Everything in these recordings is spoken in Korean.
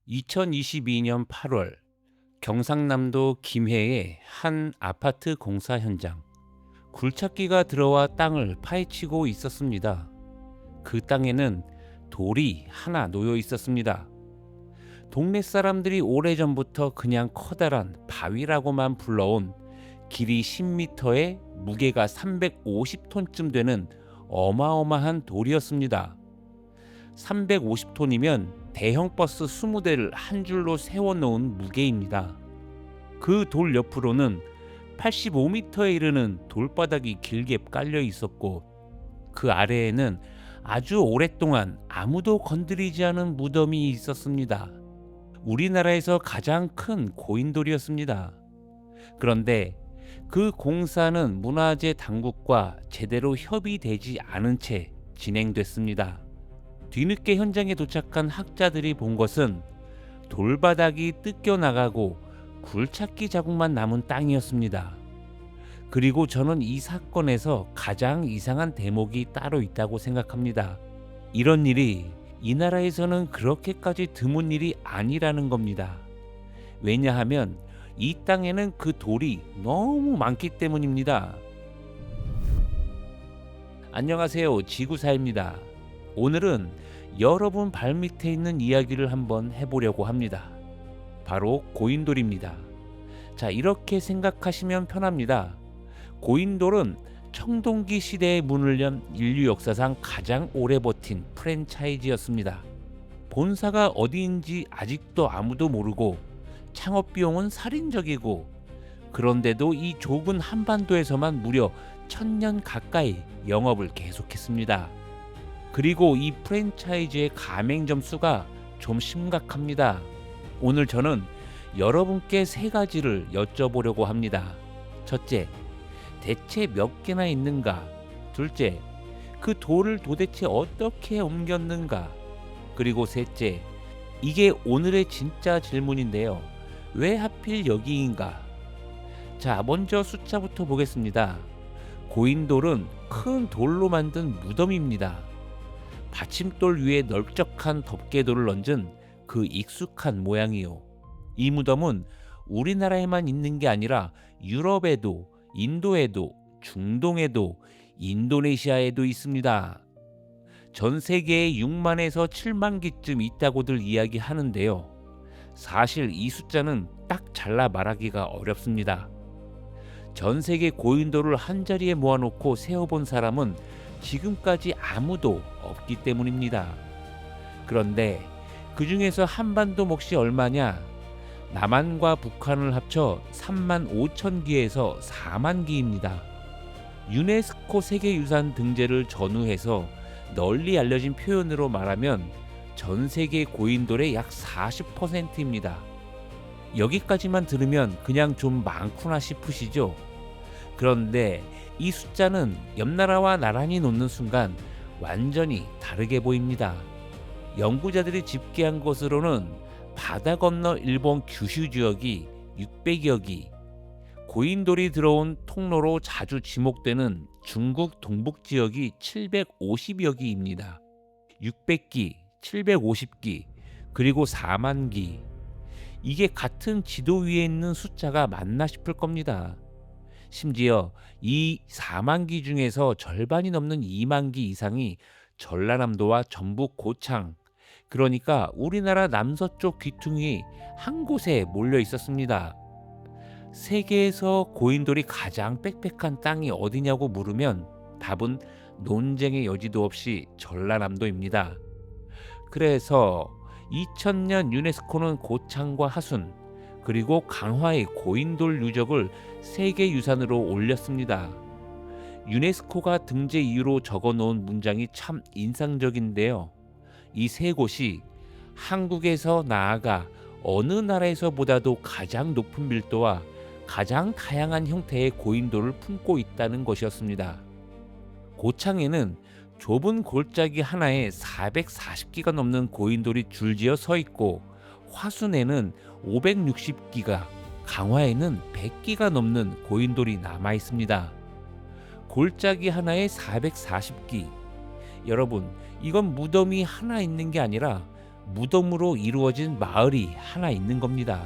2022년 8월 경상남도 김해의 한 아파트 공사 현장. 굴착기가 들어와 땅을 파헤치고 있었습니다. 그 땅에는 돌이 하나 놓여 있었습니다. 동네 사람들이 오래전부터 그냥 커다란 바위라고만 불러온 길이 10m에 무게가 350톤쯤 되는 어마어마한 돌이었습니다. 350톤이면 대형 버스 20대를 한 줄로 세워놓은 무게입니다. 그 돌 옆으로는 85m에 이르는 돌바닥이 길게 깔려 있었고, 그 아래에는 아주 오랫동안 아무도 건드리지 않은 무덤이 있었습니다. 우리나라에서 가장 큰 고인돌이었습니다. 그런데 그 공사는 문화재 당국과 제대로 협의되지 않은 채 진행됐습니다. 뒤늦게 현장에 도착한 학자들이 본 것은 돌바닥이 뜯겨나가고 굴착기 자국만 남은 땅이었습니다. 그리고 저는 이 사건에서 가장 이상한 대목이 따로 있다고 생각합니다. 이런 일이 이 나라에서는 그렇게까지 드문 일이 아니라는 겁니다. 왜냐하면 이 땅에는 그 돌이 너무 많기 때문입니다. 안녕하세요, 지구사입니다. 오늘은 여러분 발밑에 있는 이야기를 한번 해보려고 합니다. 바로 고인돌입니다. 자, 이렇게 생각하시면 편합니다. 고인돌은 청동기 시대의 문을 연 인류 역사상 가장 오래 버틴 프랜차이즈였습니다. 본사가 어디인지 아직도 아무도 모르고 창업 비용은 살인적이고, 그런데도 이 좁은 한반도에서만 무려 1000년 가까이 영업을 계속했습니다. 그리고 이 프랜차이즈의 가맹점 수가 좀 심각합니다. 오늘 저는 여러분께 세 가지를 여쭤보려고 합니다. 첫째, 대체 몇 개나 있는가? 둘째, 그 돌을 도대체 어떻게 옮겼는가? 그리고 셋째, 이게 오늘의 진짜 질문인데요. 왜 하필 여기인가? 자, 먼저 숫자부터 보겠습니다. 고인돌은 큰 돌로 만든 무덤입니다. 받침돌 위에 넓적한 덮개돌을 얹은 그 익숙한 모양이요. 이 무덤은 우리나라에만 있는 게 아니라 유럽에도, 인도에도, 중동에도, 인도네시아에도 있습니다. 전 세계에 6만에서 7만 개쯤 있다고들 이야기하는데요. 사실 이 숫자는 딱 잘라 말하기가 어렵습니다. 전 세계 고인돌을 한자리에 모아놓고 세어본 사람은 지금까지 아무도 없기 때문입니다. 그런데 그 중에서 한반도 몫이 얼마냐? 남한과 북한을 합쳐 3만 5천 기에서 4만 기입니다. 유네스코 세계유산 등재를 전후해서 널리 알려진 표현으로 말하면 전 세계 고인돌의 약 40%입니다. 여기까지만 들으면 그냥 좀 많구나 싶으시죠? 그런데 이 숫자는 옆 나라와 나란히 놓는 순간 완전히 다르게 보입니다. 연구자들이 집계한 것으로는 바다 건너 일본 규슈 지역이 600여 기, 고인돌이 들어온 통로로 자주 지목되는 중국 동북 지역이 750여 기입니다. 600기, 750기, 그리고 4만 기. 이게 같은 지도 위에 있는 숫자가 맞나 싶을 겁니다. 심지어 이 4만 기 중에서 절반이 넘는 2만 기 이상이 전라남도와 전북 고창, 그러니까 우리나라 남서쪽 귀퉁이 한 곳에 몰려 있었습니다. 세계에서 고인돌이 가장 빽빽한 땅이 어디냐고 물으면 답은 논쟁의 여지도 없이 전라남도입니다. 그래서 2000년 유네스코는 고창과 하순, 그리고 강화의 고인돌 유적을 세계유산으로 올렸습니다. 유네스코가 등재 이유로 적어놓은 문장이 참 인상적인데요. 이 세 곳이 한국에서 나아가 어느 나라에서보다도 가장 높은 밀도와 가장 다양한 형태의 고인돌을 품고 있다는 것이었습니다. 고창에는 좁은 골짜기 하나에 440기가 넘는 고인돌이 줄지어 서 있고, 화순에는 560기가, 강화에는 100기가 넘는 고인돌이 남아 있습니다. 골짜기 하나에 440기. 여러분, 이건 무덤이 하나 있는 게 아니라 무덤으로 이루어진 마을이 하나 있는 겁니다.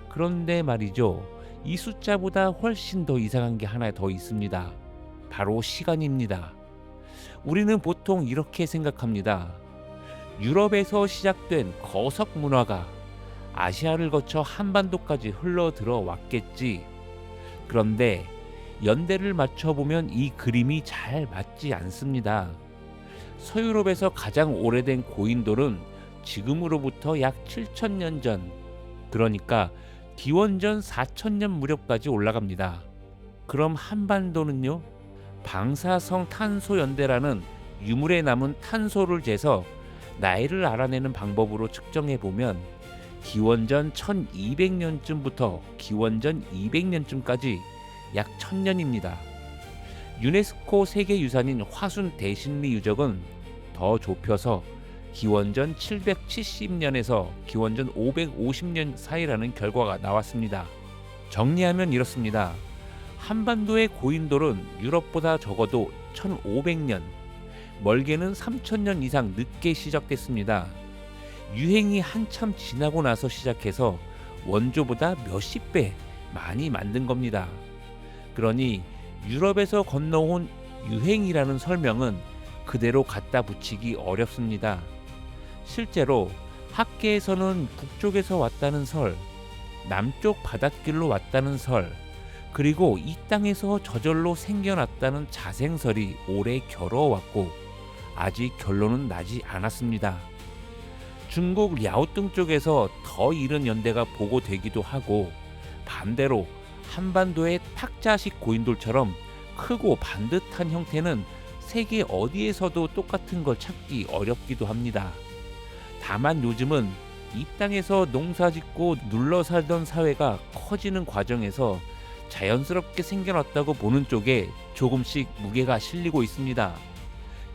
그런데 말이죠. 이 숫자보다 훨씬 더 이상한 게 하나 더 있습니다. 바로 시간입니다. 우리는 보통 이렇게 생각합니다. 유럽에서 시작된 거석 문화가 아시아를 거쳐 한반도까지 흘러 들어왔겠지. 그런데 연대를 맞춰보면 이 그림이 잘 맞지 않습니다. 서유럽에서 가장 오래된 고인돌은 지금으로부터 약 7,000년 전, 그러니까 기원전 4,000년 무렵까지 올라갑니다. 그럼 한반도는요? 방사성 탄소 연대라는 유물에 남은 탄소를 재서 나이를 알아내는 방법으로 측정해 보면 기원전 1200년쯤부터 기원전 200년쯤까지 약 1000년입니다. 유네스코 세계유산인 화순 대신리 유적은 더 좁혀서 기원전 770년에서 기원전 550년 사이라는 결과가 나왔습니다. 정리하면 이렇습니다. 한반도의 고인돌은 유럽보다 적어도 1500년, 멀게는 3000년 이상 늦게 시작됐습니다. 유행이 한참 지나고 나서 시작해서 원조보다 몇십 배 많이 만든 겁니다. 그러니 유럽에서 건너온 유행이라는 설명은 그대로 갖다 붙이기 어렵습니다. 실제로 학계에서는 북쪽에서 왔다는 설, 남쪽 바닷길로 왔다는 설, 그리고 이 땅에서 저절로 생겨났다는 자생설이 오래 겨뤄왔고 아직 결론은 나지 않았습니다. 중국 랴오뚱 쪽에서 더 이른 연대가 보고되기도 하고 반대로 한반도의 탁자식 고인돌처럼 크고 반듯한 형태는 세계 어디에서도 똑같은 걸 찾기 어렵기도 합니다. 다만 요즘은 이 땅에서 농사짓고 눌러 살던 사회가 커지는 과정에서 자연스럽게 생겨났다고 보는 쪽에 조금씩 무게가 실리고 있습니다.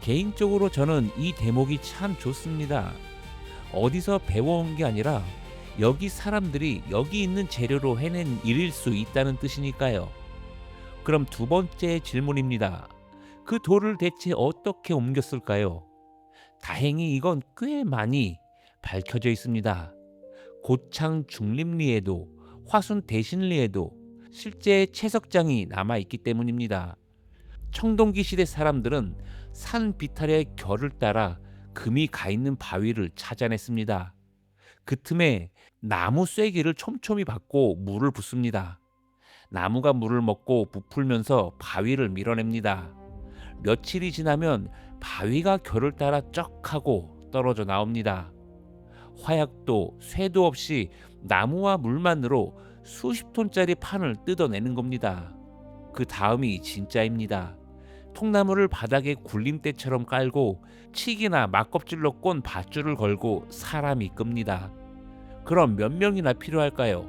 개인적으로 저는 이 대목이 참 좋습니다. 어디서 배워온 게 아니라 여기 사람들이 여기 있는 재료로 해낸 일일 수 있다는 뜻이니까요. 그럼 두 번째 질문입니다. 그 돌을 대체 어떻게 옮겼을까요? 다행히 이건 꽤 많이 밝혀져 있습니다. 고창 중림리에도 화순 대신리에도 실제 채석장이 남아있기 때문입니다. 청동기 시대 사람들은 산 비탈의 결을 따라 금이 가있는 바위를 찾아냈습니다. 그 틈에 나무 쐐기를 촘촘히 받고 물을 붓습니다. 나무가 물을 먹고 부풀면서 바위를 밀어냅니다. 며칠이 지나면 바위가 결을 따라 쩍 하고 떨어져 나옵니다. 화약도 쇠도 없이 나무와 물만으로 수십 톤짜리 판을 뜯어내는 겁니다. 그 다음이 진짜입니다. 통나무를 바닥에 굴림대처럼 깔고 칡이나 막껍질로 꼰 밧줄을 걸고 사람이 끕니다. 그럼 몇 명이나 필요할까요?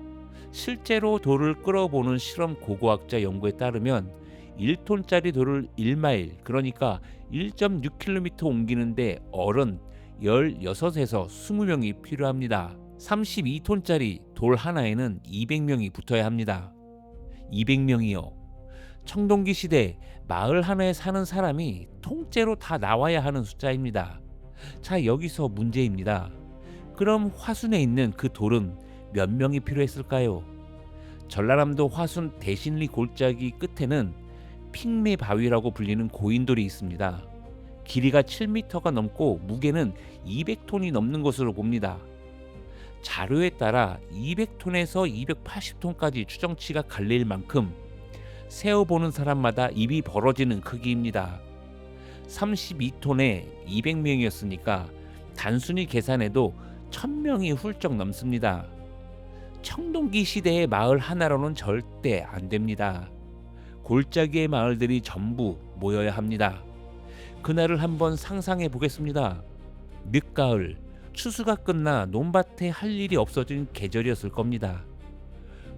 실제로 돌을 끌어보는 실험 고고학자 연구에 따르면 1톤짜리 돌을 1마일, 그러니까 1.6km 옮기는데 어른 16에서 20명이 필요합니다. 32톤짜리 돌 하나에는 200명이 붙어야 합니다. 200명이요. 청동기 시대 마을 하나에 사는 사람이 통째로 다 나와야 하는 숫자입니다. 자, 여기서 문제입니다. 그럼 화순에 있는 그 돌은 몇 명이 필요했을까요? 전라남도 화순 대신리 골짜기 끝에는 핑매 바위라고 불리는 고인돌이 있습니다. 길이가 7m가 넘고 무게는 200톤이 넘는 것으로 봅니다. 자료에 따라 200톤에서 280톤까지 추정치가 갈릴 만큼 세어보는 사람마다 입이 벌어지는 크기입니다. 32톤에 200명이었으니까 단순히 계산해도 1000명이 훌쩍 넘습니다. 청동기 시대의 마을 하나로는 절대 안 됩니다. 골짜기의 마을들이 전부 모여야 합니다. 그날을 한번 상상해 보겠습니다. 늦가을, 추수가 끝나 논밭에 할 일이 없어진 계절이었을 겁니다.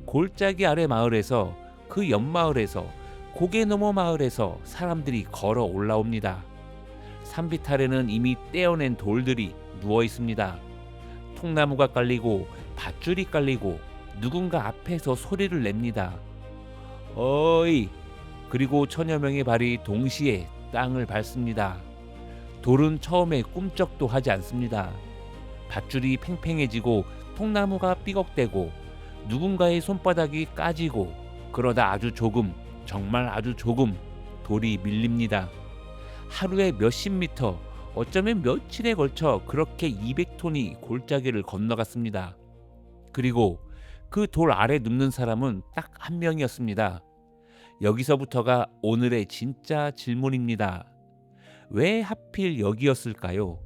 골짜기 아래 마을에서, 그 옆 마을에서, 고개 너머 마을에서 사람들이 걸어 올라옵니다. 산비탈에는 이미 떼어낸 돌들이 누워 있습니다. 통나무가 깔리고 밧줄이 깔리고 누군가 앞에서 소리를 냅니다. 어이! 그리고 천여 명의 발이 동시에 땅을 밟습니다. 돌은 처음에 꿈쩍도 하지 않습니다. 밧줄이 팽팽해지고 통나무가 삐걱대고 누군가의 손바닥이 까지고 그러다 아주 조금, 정말 아주 조금 돌이 밀립니다. 하루에 몇십 미터, 어쩌면 며칠에 걸쳐 그렇게 200톤이 골짜기를 건너갔습니다. 그리고 그 돌 아래 눕는 사람은 딱 한 명이었습니다. 여기서부터가 오늘의 진짜 질문입니다. 왜 하필 여기였을까요?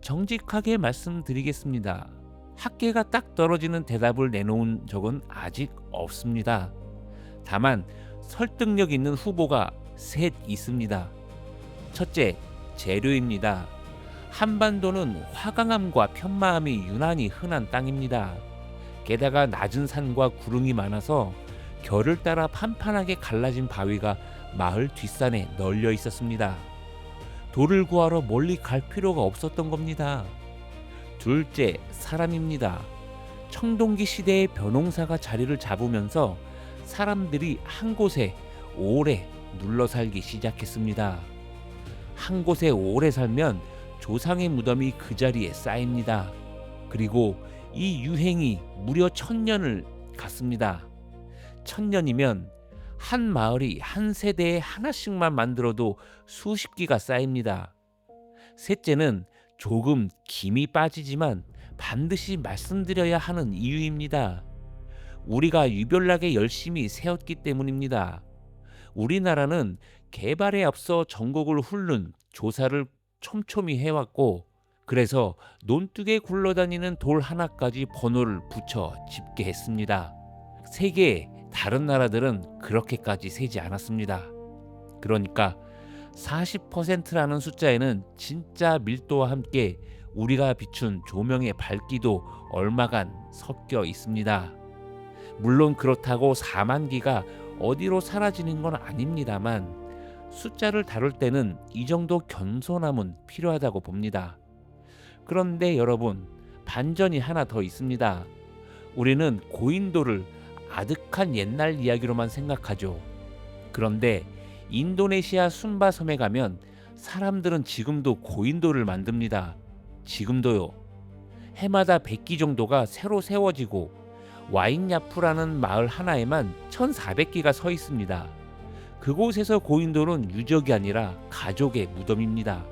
정직하게 말씀드리겠습니다. 학계가 딱 떨어지는 대답을 내놓은 적은 아직 없습니다. 다만 설득력 있는 후보가 셋 있습니다. 첫째, 재료입니다. 한반도는 화강암과 편마암이 유난히 흔한 땅입니다. 게다가 낮은 산과 구릉이 많아서 결을 따라 판판하게 갈라진 바위가 마을 뒷산에 널려 있었습니다. 돌을 구하러 멀리 갈 필요가 없었던 겁니다. 둘째, 사람입니다. 청동기 시대의 벼농사가 자리를 잡으면서 사람들이 한 곳에 오래 눌러 살기 시작했습니다. 한 곳에 오래 살면 조상의 무덤이 그 자리에 쌓입니다. 그리고 이 유행이 무려 1000년을 갔습니다. 1000년이면 한 마을이 한 세대에 하나씩만 만들어도 수십 기가 쌓입니다. 셋째는 조금 김이 빠지지만 반드시 말씀드려야 하는 이유입니다. 우리가 유별나게 열심히 세웠기 때문입니다. 우리나라는 개발에 앞서 전국을 훑는 조사를 촘촘히 해왔고, 그래서 논둑에 굴러다니는 돌 하나까지 번호를 붙여 집계했습니다. 세계의 다른 나라들은 그렇게까지 세지 않았습니다. 그러니까 40%라는 숫자에는 진짜 밀도와 함께 우리가 비춘 조명의 밝기도 얼마간 섞여 있습니다. 물론 그렇다고 4만기가 어디로 사라지는 건 아닙니다만 숫자를 다룰 때는 이 정도 겸손함은 필요하다고 봅니다. 그런데 여러분, 반전이 하나 더 있습니다. 우리는 고인돌을 아득한 옛날 이야기로만 생각하죠. 그런데 인도네시아 순바 섬에 가면 사람들은 지금도 고인돌을 만듭니다. 지금도요. 해마다 100기 정도가 새로 세워지고 와인야프라는 마을 하나에만 1400기가 서 있습니다. 그곳에서 고인돌은 유적이 아니라 가족의 무덤입니다.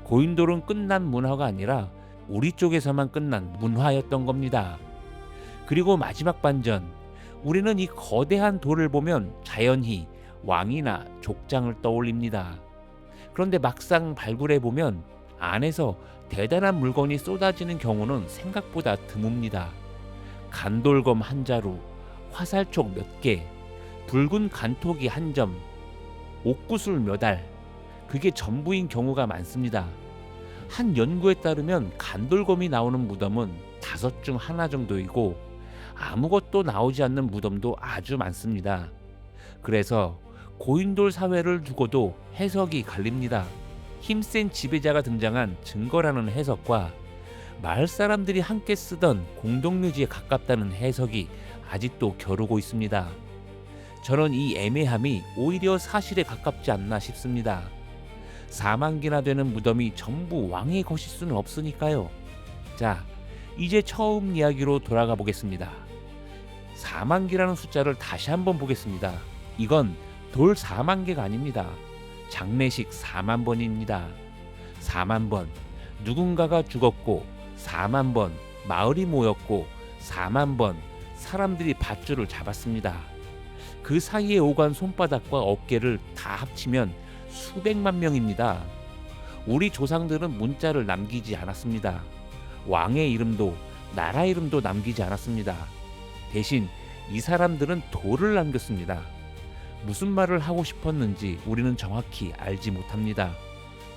고인돌은 끝난 문화가 아니라 우리 쪽에서만 끝난 문화였던 겁니다. 그리고 마지막 반전, 우리는 이 거대한 돌을 보면 자연히 왕이나 족장을 떠올립니다. 그런데 막상 발굴해보면 안에서 대단한 물건이 쏟아지는 경우는 생각보다 드뭅니다. 간돌검 한 자루, 화살촉 몇 개, 붉은 간톡이 한 점, 옥구슬 몇 알, 그게 전부인 경우가 많습니다. 한 연구에 따르면 간돌검이 나오는 무덤은 5 중 하나 정도이고 아무것도 나오지 않는 무덤도 아주 많습니다. 그래서 고인돌 사회를 두고도 해석이 갈립니다. 힘센 지배자가 등장한 증거라는 해석과 마을 사람들이 함께 쓰던 공동묘지에 가깝다는 해석이 아직도 겨루고 있습니다. 저는 이 애매함이 오히려 사실에 가깝지 않나 싶습니다. 4만기나 되는 무덤이 전부 왕의 것일 수는 없으니까요. 자, 이제 처음 이야기로 돌아가 보겠습니다. 4만기라는 숫자를 다시 한번 보겠습니다. 이건 돌 4만 개가 아닙니다. 장례식 4만 번입니다. 4만 번, 누군가가 죽었고 4만 번, 마을이 모였고 4만 번, 사람들이 밧줄을 잡았습니다. 그 사이에 오간 손바닥과 어깨를 다 합치면 수백만 명입니다. 우리 조상들은 문자를 남기지 않았습니다. 왕의 이름도 나라 이름도 남기지 않았습니다. 대신 이 사람들은 돌을 남겼습니다. 무슨 말을 하고 싶었는지 우리는 정확히 알지 못합니다.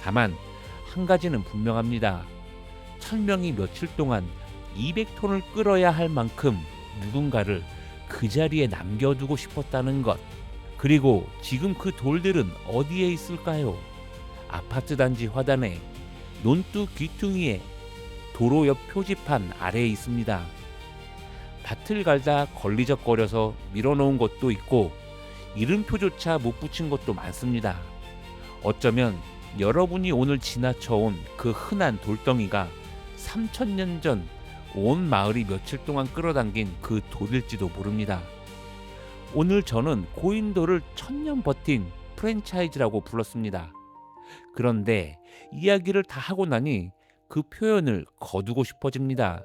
다만 한 가지는 분명합니다. 1000명이 며칠 동안 200톤을 끌어야 할 만큼 누군가를 그 자리에 남겨두고 싶었다는 것. 그리고 지금 그 돌들은 어디에 있을까요? 아파트 단지 화단에, 논둑 귀퉁이에, 도로 옆 표지판 아래에 있습니다. 밭을 갈다 걸리적거려서 밀어놓은 것도 있고 이름표조차 못 붙인 것도 많습니다. 어쩌면 여러분이 오늘 지나쳐온 그 흔한 돌덩이가 3,000년 전 온 마을이 며칠 동안 끌어당긴 그 돌일지도 모릅니다. 오늘 저는 고인돌을 1,000년 버틴 프랜차이즈라고 불렀습니다. 그런데 이야기를 다 하고 나니 그 표현을 거두고 싶어집니다.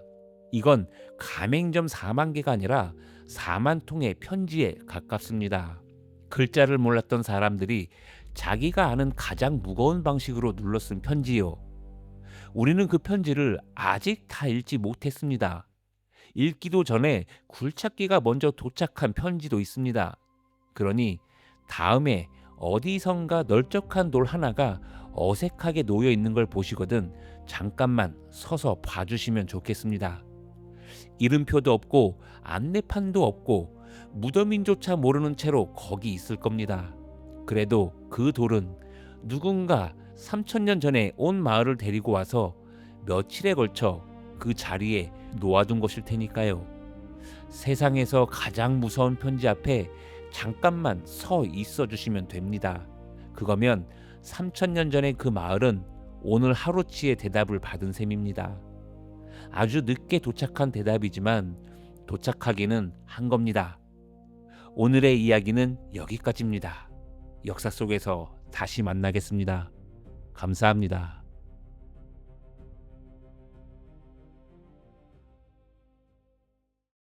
이건 가맹점 4만 개가 아니라 4만 통의 편지에 가깝습니다. 글자를 몰랐던 사람들이 자기가 아는 가장 무거운 방식으로 눌러 쓴 편지요. 우리는 그 편지를 아직 다 읽지 못했습니다. 읽기도 전에 굴착기가 먼저 도착한 편지도 있습니다. 그러니 다음에 어디선가 널쩍한 돌 하나가 어색하게 놓여 있는 걸 보시거든 잠깐만 서서 봐주시면 좋겠습니다. 이름표도 없고 안내판도 없고 무덤인조차 모르는 채로 거기 있을 겁니다. 그래도 그 돌은 누군가 3,000년 전에 온 마을을 데리고 와서 며칠에 걸쳐 그 자리에 놓아둔 것일 테니까요. 세상에서 가장 무서운 편지 앞에 잠깐만 서 있어 주시면 됩니다. 그거면 3,000년 전에 그 마을은 오늘 하루치의 대답을 받은 셈입니다. 아주 늦게 도착한 대답이지만 도착하기는 한 겁니다. 오늘의 이야기는 여기까지입니다. 역사 속에서 다시 만나겠습니다. 감사합니다.